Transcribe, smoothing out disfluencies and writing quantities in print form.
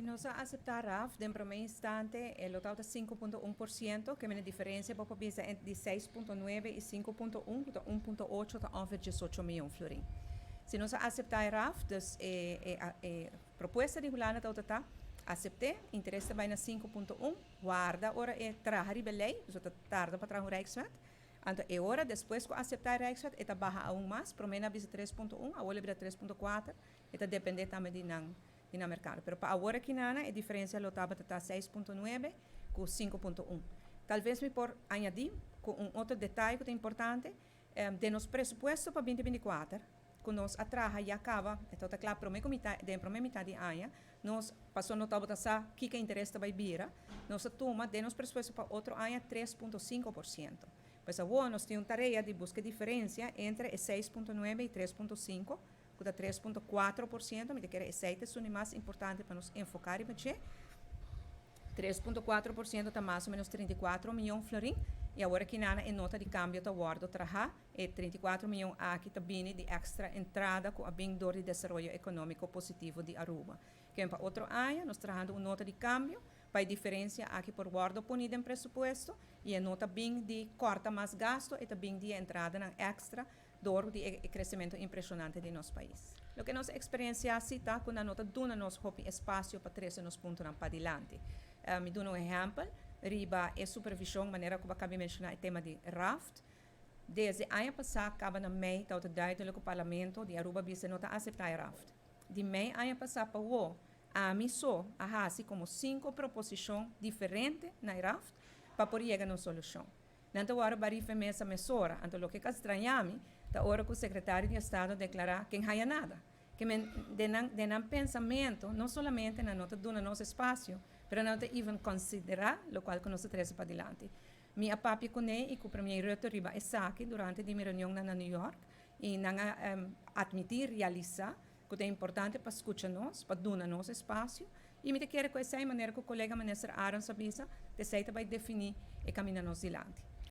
Se nós aceitar de primeiro instante, o total de 5,1%, que é a diferença para pobreza entre 6,9 e 5,1, então 1,8 está ongeveer 18 milhões florim. Se nós aceitar RAF, dus proposta regular na total, aceitei, interesse vai na 5,1, guarda, ora é trazer rebelei, dus dat tarda para trazer o Rijkswet. Então, é hora, depois que aceitar o Rijkswet, está barra a mais, promena a 3,1, a olha 3,4, está depende também de não. No mercado. Pero para agora que nada, a diferença lotava está 6,9 com 5,1. Talvez me por añadir com outro detalhe que é importante, de nos presupuesto para 2024, quando nós atraja e acaba, então está claro, para a primeira metade de ano, nós passou notava que interesse vai vir, nós toma de nos presupuesto para outro ano 3,5%. Pois agora nós temos tarefa de buscar diferença entre 6,9 e 3,5%, que dá 3,4%, me quer esse é o mais importante para nos enfocar e mexer. 3,4% está mais ou menos 34 milhões de florim, e agora que nada em nota de câmbio está guardo trabalhar, e 34 milhões aqui está vindo de extra entrada com a bem-dor de desenvolvimento econômico positivo de Aruba. Que para outro ano, nós trabalhamos uma nota de câmbio, para a diferença aqui por guardo ponido em presupuesto, e a nota bem de corta mais gasto, e também de entrada na extra, dor de crescimento impressionante de nosso país. O que nossa experiência cita, quando a nota dona nos espaço para trazer nos pontos para adiante. Me dou um exemplo, riba é supervisão, maneira como acabei de mencionar o tema de RAFT. Desde o ano passado, acaba na MEI, está duidelijk o parlamento de Aruba bisa nota aceitar RAFT. De MEI, ano passado, para o a mim só, assim como 5 proposições diferentes na RAFT, para poder chegar a uma solução. Então, agora, barife essa mesura. Então, o que estranha-me, da hora que o secretário de Estado declarar que não há nada. Que de não pensamento, não somente na nota do nosso espaço, mas não even considerar o qual que nós trazemos para adiante. Minha papi com ele e com o primeiro-reitor riba aqui durante a minha reunião na New York e não admitir, realizar, que é importante para escutar-nos, para dar nosso espaço. E me quero que essa é a maneira que o colega ministro Aaron Sabisa vai definir e caminhar-nos adiante.